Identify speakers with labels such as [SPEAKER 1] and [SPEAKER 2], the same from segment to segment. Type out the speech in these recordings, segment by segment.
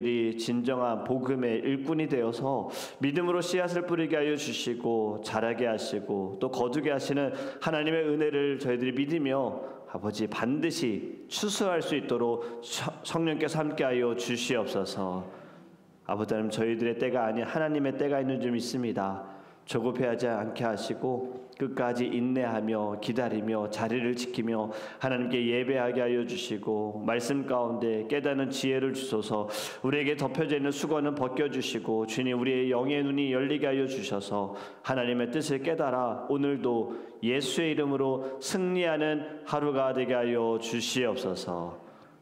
[SPEAKER 1] 진정한 복음의 일꾼이 되어서 믿음으로 씨앗을 뿌리게 하여 주시고 자라게 하시고 또 거두게 하시는 하나님의 은혜를 저희들이 믿으며 아버지 반드시 추수할 수 있도록 성령께서 함께하여 주시옵소서. 아버지 하나님, 저희들의 때가 아닌 하나님의 때가 있는 줄 믿습니다. 조급해하지 않게 하시고 끝까지 인내하며 기다리며 자리를 지키며 하나님께 예배하게 하여 주시고 말씀 가운데 깨닫는 지혜를 주소서. 우리에게 덮여져 있는 수건은 벗겨주시고 주님, 우리의 영의 눈이 열리게 하여 주셔서 하나님의 뜻을 깨달아 오늘도 예수의 이름으로 승리하는 하루가 되게 하여 주시옵소서.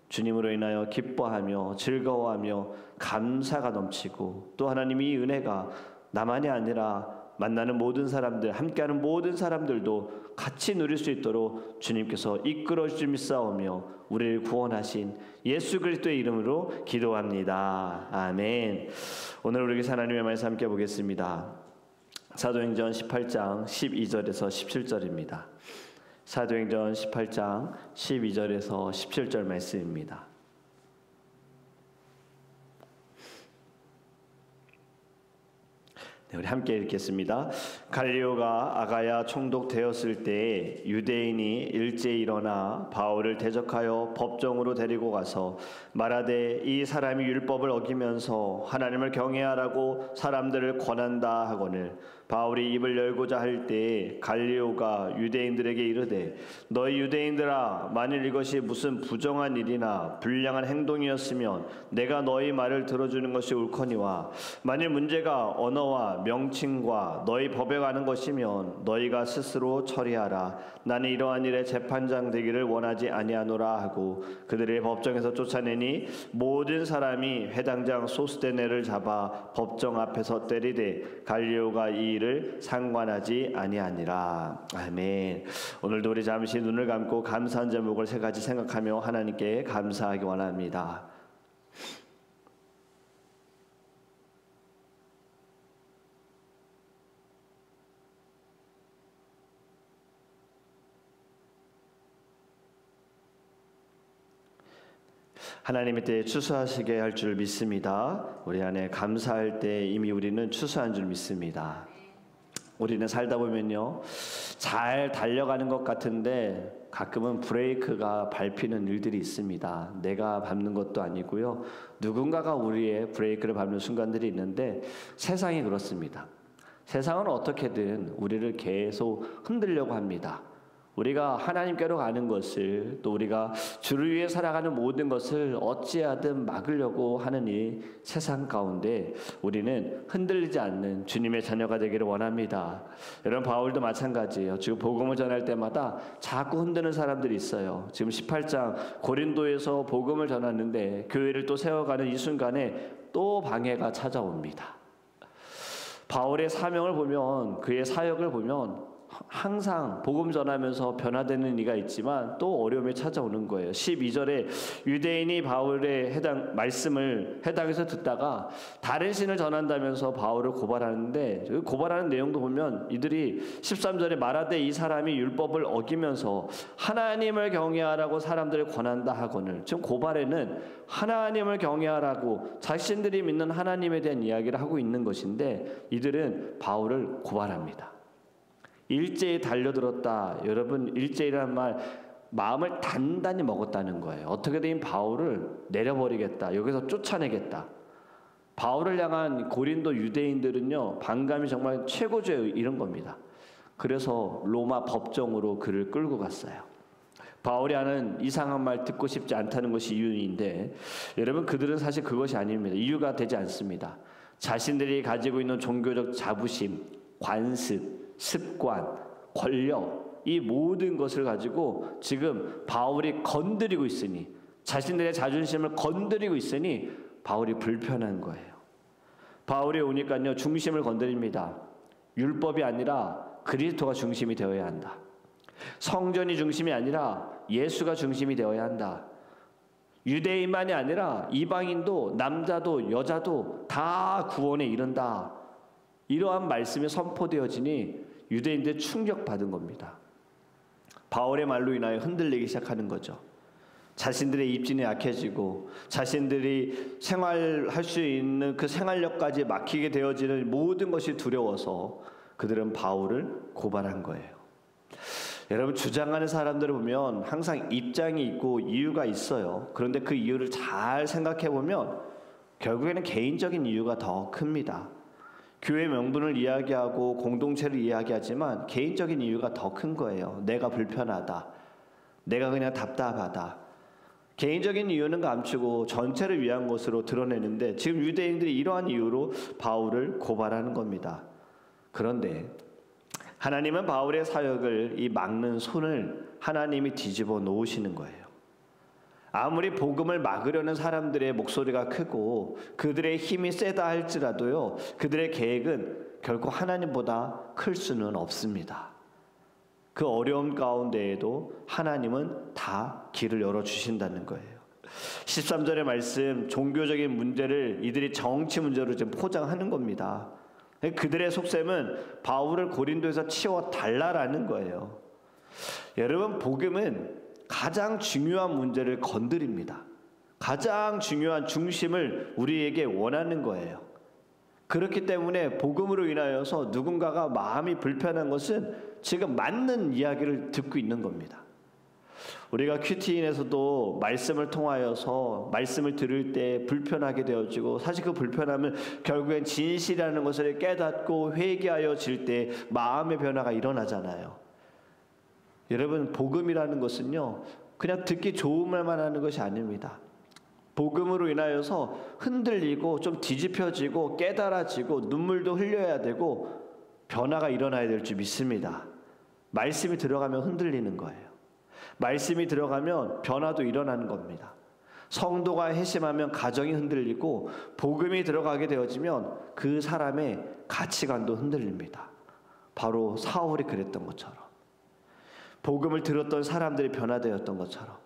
[SPEAKER 1] 주님으로 인하여 기뻐하며 즐거워하며 감사가 넘치고 또 하나님 이 은혜가 나만이 아니라 만나는 모든 사람들, 함께하는 모든 사람들도 같이 누릴 수 있도록 주님께서 이끌어 주시옵사오며 우리를 구원하신 예수 그리스도의 이름으로 기도합니다. 아멘. 오늘 우리 하나님의 말씀 함께 보겠습니다. 사도행전 18장 12절에서 17절입니다. 사도행전 18장 12절에서 17절 말씀입니다. 네, 우리 함께 읽겠습니다. 갈리오가 아가야 총독되었을 때에 유대인이 일제히 일어나 바울을 대적하여 법정으로 데리고 가서 말하되 이 사람이 율법을 어기면서 하나님을 경외하라고 사람들을 권한다 하거늘 바울이 입을 열고자 할 때에 갈리오가 유대인들에게 이르되 너희 유대인들아, 만일 이것이 무슨 부정한 일이나 불량한 행동이었으면 내가 너희 말을 들어주는 것이 옳거니와 만일 문제가 언어와 명칭과 너희 법에 관한 것이면 너희가 스스로 처리하라. 나는 이러한 일에 재판장 되기를 원하지 아니하노라 하고 그들의 법정에서 쫓아내니 모든 사람이 회당장 소스데네를 잡아 법정 앞에서 때리되 갈리오가 이 일을 상관하지 아니하니라. 아멘. 오늘도 우리 잠시 눈을 감고 감사한 제목을 세 가지 생각하며 하나님께 감사하기 원합니다. 하나님의 때에 추수하시게 할 줄 믿습니다. 우리 안에 감사할 때 이미 우리는 추수한 줄 믿습니다. 우리는 살다 보면요, 잘 달려가는 것 같은데 가끔은 브레이크가 밟히는 일들이 있습니다. 내가 밟는 것도 아니고요, 누군가가 우리의 브레이크를 밟는 순간들이 있는데 세상이 그렇습니다. 세상은 어떻게든 우리를 계속 흔들려고 합니다. 우리가 하나님께로 가는 것을, 또 우리가 주를 위해 살아가는 모든 것을 어찌하든 막으려고 하는 이 세상 가운데 우리는 흔들리지 않는 주님의 자녀가 되기를 원합니다. 여러분, 바울도 마찬가지예요. 지금 복음을 전할 때마다 자꾸 흔드는 사람들이 있어요. 지금 18장 고린도에서 복음을 전하는데 교회를 또 세워가는 이 순간에 또 방해가 찾아옵니다. 바울의 사명을 보면, 그의 사역을 보면 항상 복음 전하면서 변화되는 이가 있지만 또 어려움이 찾아오는 거예요. 12절에 유대인이 바울의 말씀을 해당에서 듣다가 다른 신을 전한다면서 바울을 고발하는데, 고발하는 내용도 보면 이들이 13절에 말하되 이 사람이 율법을 어기면서 하나님을 경외하라고 사람들을 권한다 하거늘, 지금 고발에는 하나님을 경외하라고 자신들이 믿는 하나님에 대한 이야기를 하고 있는 것인데 이들은 바울을 고발합니다. 일제히 달려들었다. 여러분, 일제이라는 말, 마음을 단단히 먹었다는 거예요. 어떻게든 바울을 내려버리겠다. 여기서 쫓아내겠다. 바울을 향한 고린도 유대인들은요, 반감이 정말 최고조에 이른 겁니다. 그래서 로마 법정으로 그를 끌고 갔어요. 바울이 하는 이상한 말 듣고 싶지 않다는 것이 이유인데, 여러분, 그들은 사실 그것이 아닙니다. 이유가 되지 않습니다. 자신들이 가지고 있는 종교적 자부심, 관습, 습관, 권력, 이 모든 것을 가지고 지금 바울이 건드리고 있으니, 자신들의 자존심을 건드리고 있으니 바울이 불편한 거예요. 바울이 오니까요, 중심을 건드립니다. 율법이 아니라 그리스도가 중심이 되어야 한다. 성전이 중심이 아니라 예수가 중심이 되어야 한다. 유대인만이 아니라 이방인도 남자도 여자도 다 구원에 이른다. 이러한 말씀이 선포되어지니 유대인들 충격받은 겁니다. 바울의 말로 인하여 흔들리기 시작하는 거죠. 자신들의 입진이 약해지고 자신들이 생활할 수 있는 그 생활력까지 막히게 되어지는 모든 것이 두려워서 그들은 바울을 고발한 거예요. 여러분, 주장하는 사람들을 보면 항상 입장이 있고 이유가 있어요. 그런데 그 이유를 잘 생각해 보면 결국에는 개인적인 이유가 더 큽니다. 교회 명분을 이야기하고 공동체를 이야기하지만 개인적인 이유가 더 큰 거예요. 내가 불편하다. 내가 그냥 답답하다. 개인적인 이유는 감추고 전체를 위한 것으로 드러내는데 지금 유대인들이 이러한 이유로 바울을 고발하는 겁니다. 그런데 하나님은 바울의 사역을 이 막는 손을 하나님이 뒤집어 놓으시는 거예요. 아무리 복음을 막으려는 사람들의 목소리가 크고 그들의 힘이 세다 할지라도요, 그들의 계획은 결코 하나님보다 클 수는 없습니다. 그 어려움 가운데에도 하나님은 다 길을 열어주신다는 거예요. 13절의 말씀, 종교적인 문제를 이들이 정치 문제로 지금 포장하는 겁니다. 그들의 속셈은 바울을 고린도에서 치워달라라는 거예요. 여러분, 복음은 가장 중요한 문제를 건드립니다. 가장 중요한 중심을 우리에게 원하는 거예요. 그렇기 때문에 복음으로 인하여서 누군가가 마음이 불편한 것은 지금 맞는 이야기를 듣고 있는 겁니다. 우리가 큐티인에서도 말씀을 통하여서 말씀을 들을 때 불편하게 되어지고 사실 그 불편함은 결국엔 진실이라는 것을 깨닫고 회개하여질 때 마음의 변화가 일어나잖아요. 여러분, 복음이라는 것은요, 그냥 듣기 좋은 말만 하는 것이 아닙니다. 복음으로 인하여서 흔들리고 좀 뒤집혀지고 깨달아지고 눈물도 흘려야 되고 변화가 일어나야 될 줄 믿습니다. 말씀이 들어가면 흔들리는 거예요. 말씀이 들어가면 변화도 일어나는 겁니다. 성도가 회심하면 가정이 흔들리고 복음이 들어가게 되어지면 그 사람의 가치관도 흔들립니다. 바로 사울이 그랬던 것처럼, 복음을 들었던 사람들이 변화되었던 것처럼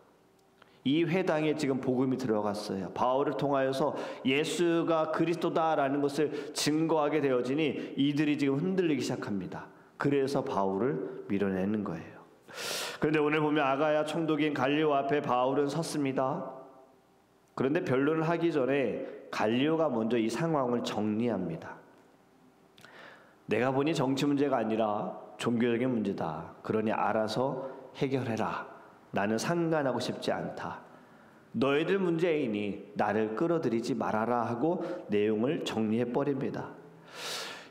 [SPEAKER 1] 이 회당에 지금 복음이 들어갔어요. 바울을 통하여서 예수가 그리스도다라는 것을 증거하게 되어지니 이들이 지금 흔들리기 시작합니다. 그래서 바울을 밀어내는 거예요. 그런데 오늘 보면 아가야 총독인 갈리오 앞에 바울은 섰습니다. 그런데 변론을 하기 전에 갈리오가 먼저 이 상황을 정리합니다. 내가 보니 정치 문제가 아니라 종교적인 문제다. 그러니 알아서 해결해라. 나는 상관하고 싶지 않다. 너희들 문제이니 나를 끌어들이지 말아라 하고 내용을 정리해버립니다.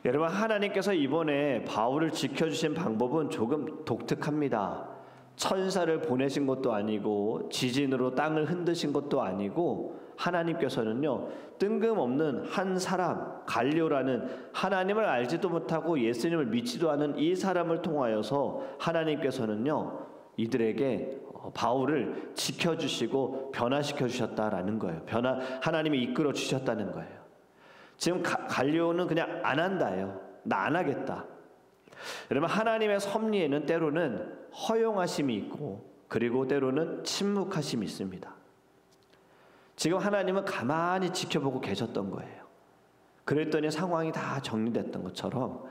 [SPEAKER 1] 여러분, 하나님께서 이번에 바울을 지켜주신 방법은 조금 독특합니다. 천사를 보내신 것도 아니고 지진으로 땅을 흔드신 것도 아니고 하나님께서는요, 뜬금없는 한 사람, 갈리오라는 하나님을 알지도 못하고 예수님을 믿지도 않은 이 사람을 통하여서 하나님께서는요, 이들에게 바울을 지켜주시고 변화시켜 주셨다라는 거예요. 하나님이 이끌어 주셨다는 거예요. 지금 갈리오는 그냥 안 한다예요. 나 안 하겠다. 여러분, 하나님의 섭리에는 때로는 허용하심이 있고 그리고 때로는 침묵하심이 있습니다. 지금 하나님은 가만히 지켜보고 계셨던 거예요. 그랬더니 상황이 다 정리됐던 것처럼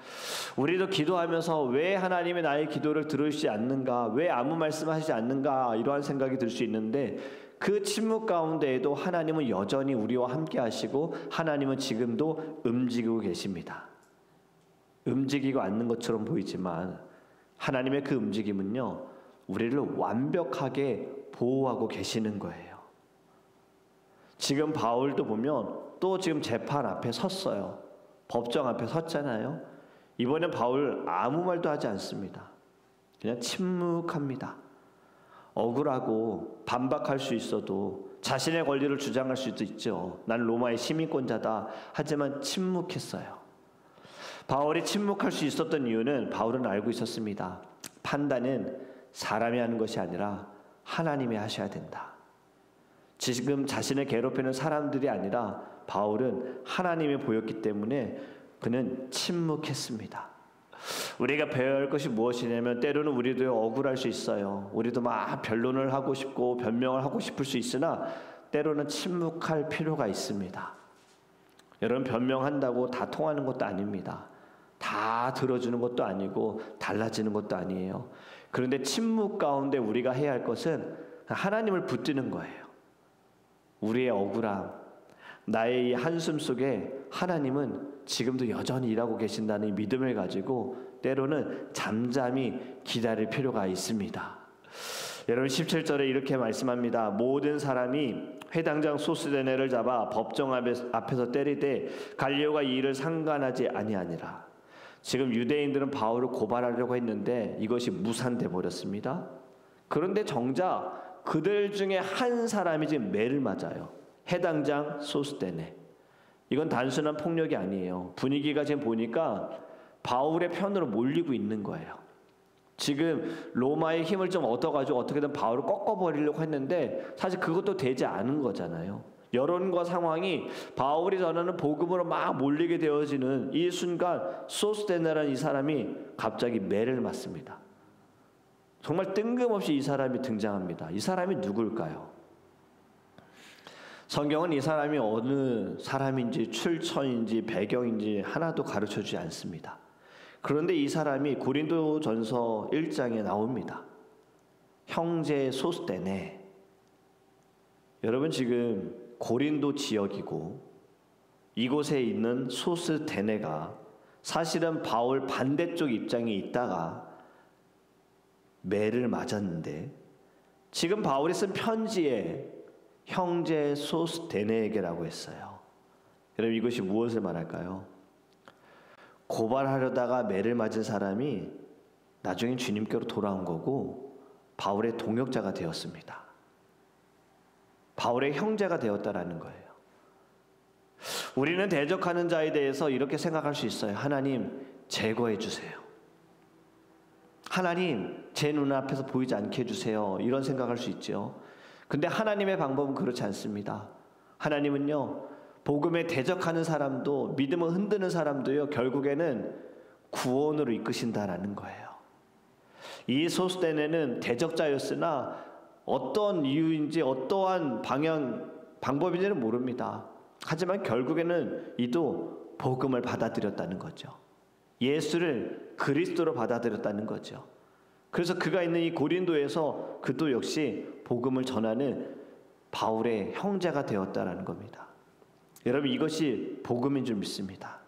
[SPEAKER 1] 우리도 기도하면서 왜 하나님이 나의 기도를 들으시지 않는가, 왜 아무 말씀하시지 않는가, 이러한 생각이 들 수 있는데 그 침묵 가운데에도 하나님은 여전히 우리와 함께 하시고 하나님은 지금도 움직이고 계십니다. 움직이고 않는 것처럼 보이지만 하나님의 그 움직임은요, 우리를 완벽하게 보호하고 계시는 거예요. 지금 바울도 보면 또 지금 재판 앞에 섰어요. 법정 앞에 섰잖아요. 이번엔 바울 아무 말도 하지 않습니다. 그냥 침묵합니다. 억울하고 반박할 수 있어도 자신의 권리를 주장할 수도 있죠. 난 로마의 시민권자다. 하지만 침묵했어요. 바울이 침묵할 수 있었던 이유는 바울은 알고 있었습니다. 판단은 사람이 하는 것이 아니라 하나님이 하셔야 된다. 지금 자신을 괴롭히는 사람들이 아니라 바울은 하나님이 보였기 때문에 그는 침묵했습니다. 우리가 배워야 할 것이 무엇이냐면 때로는 우리도 억울할 수 있어요. 우리도 막 변론을 하고 싶고 변명을 하고 싶을 수 있으나 때로는 침묵할 필요가 있습니다. 여러분, 변명한다고 다 통하는 것도 아닙니다. 다 들어주는 것도 아니고 달라지는 것도 아니에요. 그런데 침묵 가운데 우리가 해야 할 것은 하나님을 붙드는 거예요. 우리의 억울함, 나의 이 한숨 속에 하나님은 지금도 여전히 일하고 계신다는 믿음을 가지고 때로는 잠잠히 기다릴 필요가 있습니다. 여러분 17절에 이렇게 말씀합니다. 모든 사람이 회당장 소스데네를 잡아 법정 앞에서 때리되 갈리오가 이 일을 상관하지 아니하니라. 지금 유대인들은 바울을 고발하려고 했는데 이것이 무산돼 버렸습니다. 그런데 정작 그들 중에 한 사람이 지금 매를 맞아요. 해당장 소스데네. 이건 단순한 폭력이 아니에요. 분위기가 지금 보니까 바울의 편으로 몰리고 있는 거예요. 지금 로마의 힘을 좀 얻어가지고 어떻게든 바울을 꺾어버리려고 했는데 사실 그것도 되지 않은 거잖아요. 여론과 상황이 바울이 전하는 복음으로 막 몰리게 되어지는 이 순간 소스데네라는 이 사람이 갑자기 매를 맞습니다. 정말 뜬금없이 이 사람이 등장합니다. 이 사람이 누굴까요? 성경은 이 사람이 어느 사람인지 출처인지 배경인지 하나도 가르쳐주지 않습니다. 그런데 이 사람이 고린도전서 1장에 나옵니다. 형제 소스데네. 여러분 지금 고린도 지역이고 이곳에 있는 소스데네가 사실은 바울 반대쪽 입장에 있다가 매를 맞았는데 지금 바울이 쓴 편지에 형제 소스데네에게라고 했어요. 여러분 이것이 무엇을 말할까요? 고발하려다가 매를 맞은 사람이 나중에 주님께로 돌아온 거고 바울의 동역자가 되었습니다. 바울의 형제가 되었다라는 거예요. 우리는 대적하는 자에 대해서 이렇게 생각할 수 있어요. 하나님 제거해 주세요. 하나님 제 눈앞에서 보이지 않게 해주세요. 이런 생각할 수 있죠. 근데 하나님의 방법은 그렇지 않습니다. 하나님은요 복음에 대적하는 사람도 믿음을 흔드는 사람도요 결국에는 구원으로 이끄신다라는 거예요. 이 소스데네는 대적자였으나 어떤 이유인지 어떠한 방법인지는 모릅니다. 하지만 결국에는 이도 복음을 받아들였다는 거죠. 예수를 그리스도로 받아들였다는 거죠. 그래서 그가 있는 이 고린도에서 그도 역시 복음을 전하는 바울의 형제가 되었다라는 겁니다. 여러분 이것이 복음인 줄 믿습니다.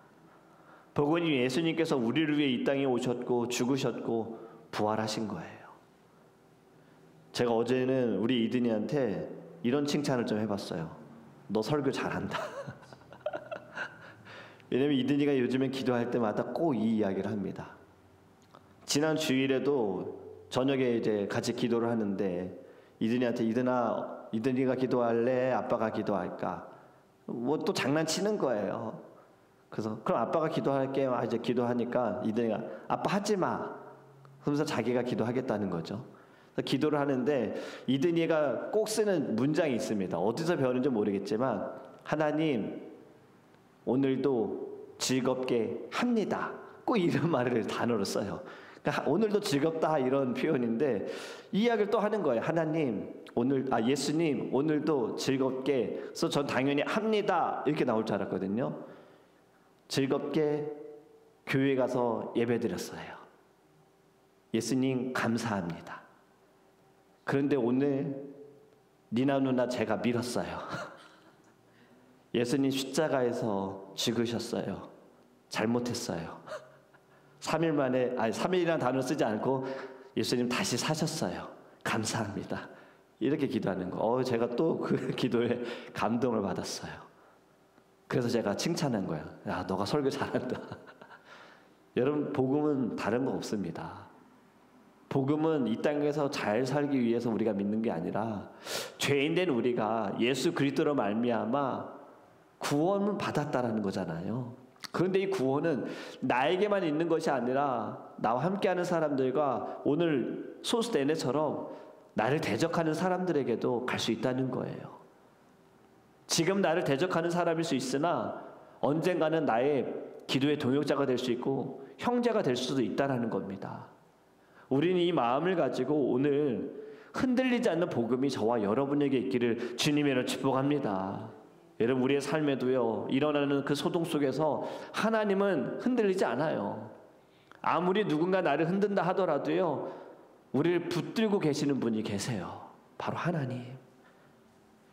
[SPEAKER 1] 복음은 예수님께서 우리를 위해 이 땅에 오셨고 죽으셨고 부활하신 거예요. 제가 어제는 우리 이든이한테 이런 칭찬을 좀 해봤어요. 너 설교 잘한다. 왜냐면 이든이가 요즘에 기도할 때마다 꼭 이 이야기를 합니다. 지난 주일에도 저녁에 이제 같이 기도를 하는데 이든이한테 이든이가 기도할래? 아빠가 기도할까? 뭐 또 장난치는 거예요. 그래서 그럼 아빠가 기도할게. 이제 기도하니까 이든이가 아빠 하지 마. 그러면서 자기가 기도하겠다는 거죠. 그래서 기도를 하는데 이든이가 꼭 쓰는 문장이 있습니다. 어디서 배웠는지 모르겠지만 하나님 오늘도 즐겁게 합니다. 꼭 이런 말을 단어로 써요. 그러니까 오늘도 즐겁다 이런 표현인데 이 이야기를 또 하는 거예요. 하나님 예수님 오늘도 즐겁게. 그래서 전 당연히 합니다 이렇게 나올 줄 알았거든요. 즐겁게 교회 가서 예배드렸어요. 예수님 감사합니다. 그런데 오늘 니나 누나 제가 밀었어요. 예수님 십자가에서 죽으셨어요. 잘못했어요. 3일이라는 단어를 쓰지 않고 예수님 다시 사셨어요. 감사합니다. 이렇게 기도하는 거. 제가 또 그 기도에 감동을 받았어요. 그래서 제가 칭찬한 거예요. 야, 너가 설교 잘한다. 여러분, 복음은 다른 거 없습니다. 복음은 이 땅에서 잘 살기 위해서 우리가 믿는 게 아니라 죄인된 우리가 예수 그리스도로 말미암아 구원을 받았다라는 거잖아요. 그런데 이 구원은 나에게만 있는 것이 아니라 나와 함께하는 사람들과 오늘 소스데네처럼 나를 대적하는 사람들에게도 갈 수 있다는 거예요. 지금 나를 대적하는 사람일 수 있으나 언젠가는 나의 기도의 동역자가 될 수 있고 형제가 될 수도 있다는 겁니다. 우리는 이 마음을 가지고 오늘 흔들리지 않는 복음이 저와 여러분에게 있기를 주님으로 축복합니다. 여러분, 우리의 삶에도요, 일어나는 그 소동 속에서 하나님은 흔들리지 않아요. 아무리 누군가 나를 흔든다 하더라도요, 우리를 붙들고 계시는 분이 계세요. 바로 하나님.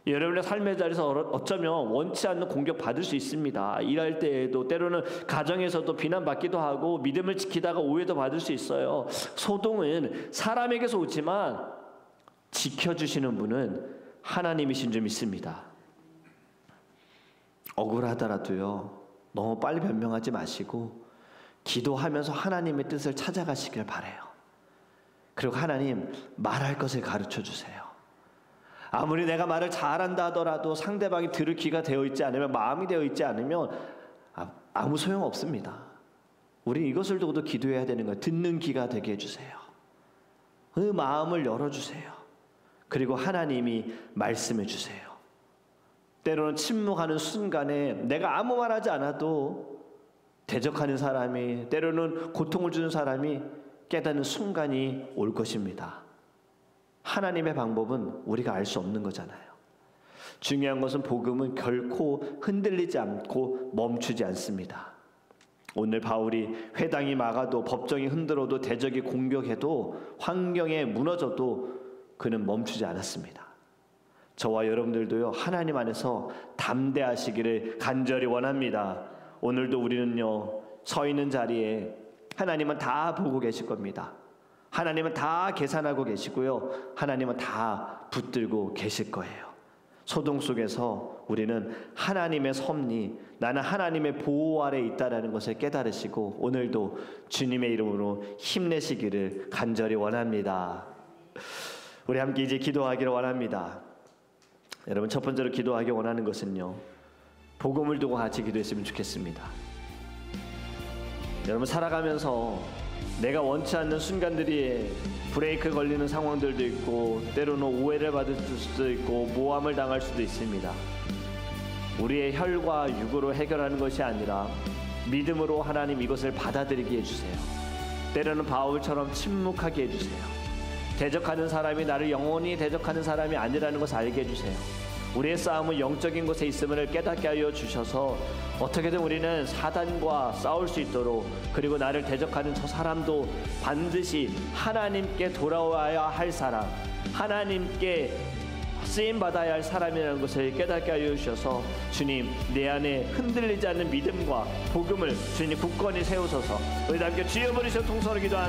[SPEAKER 1] 여러분의 삶의 자리에서 어쩌면 원치 않는 공격 받을 수 있습니다. 일할 때에도 때로는 가정에서도 비난받기도 하고 믿음을 지키다가 오해도 받을 수 있어요. 소동은 사람에게서 오지만 지켜주시는 분은 하나님이신 줄 믿습니다. 억울하더라도요, 너무 빨리 변명하지 마시고 기도하면서 하나님의 뜻을 찾아가시길 바라요. 그리고 하나님, 말할 것을 가르쳐 주세요. 아무리 내가 말을 잘한다 하더라도 상대방이 들을 귀가 되어 있지 않으면, 마음이 되어 있지 않으면 아무 소용 없습니다. 우리 이것을 두고도 기도해야 되는 거예요. 듣는 귀가 되게 해주세요. 그 마음을 열어주세요. 그리고 하나님이 말씀해 주세요. 때로는 침묵하는 순간에 내가 아무 말하지 않아도 대적하는 사람이, 때로는 고통을 주는 사람이 깨닫는 순간이 올 것입니다. 하나님의 방법은 우리가 알 수 없는 거잖아요. 중요한 것은 복음은 결코 흔들리지 않고 멈추지 않습니다. 오늘 바울이 회당이 막아도, 법정이 흔들어도, 대적이 공격해도, 환경에 무너져도 그는 멈추지 않았습니다. 저와 여러분들도요, 하나님 안에서 담대하시기를 간절히 원합니다. 오늘도 우리는요, 서 있는 자리에 하나님은 다 보고 계실 겁니다. 하나님은 다 계산하고 계시고요, 하나님은 다 붙들고 계실 거예요. 소동 속에서 우리는 하나님의 섭리, 나는 하나님의 보호 아래 있다라는 것을 깨달으시고 오늘도 주님의 이름으로 힘내시기를 간절히 원합니다. 우리 함께 이제 기도하기를 원합니다. 여러분, 첫 번째로 기도하기 원하는 것은요, 복음을 두고 같이 기도했으면 좋겠습니다. 여러분, 살아가면서 내가 원치 않는 순간들이 브레이크 걸리는 상황들도 있고, 때로는 오해를 받을 수도 있고, 모함을 당할 수도 있습니다. 우리의 혈과 육으로 해결하는 것이 아니라 믿음으로 하나님 이것을 받아들이게 해주세요. 때로는 바울처럼 침묵하게 해주세요. 대적하는 사람이 나를 영원히 대적하는 사람이 아니라는 것을 알게 해주세요. 우리의 싸움은 영적인 곳에 있음을 깨닫게 하여 주셔서 어떻게든 우리는 사단과 싸울 수 있도록, 그리고 나를 대적하는 저 사람도 반드시 하나님께 돌아와야 할 사람, 하나님께 쓰임받아야 할 사람이라는 것을 깨닫게 하여 주셔서 주님, 내 안에 흔들리지 않는 믿음과 복음을 주님 굳건히 세우소서. 우리 함께 주여 부르시어 통성으로 기도합니다.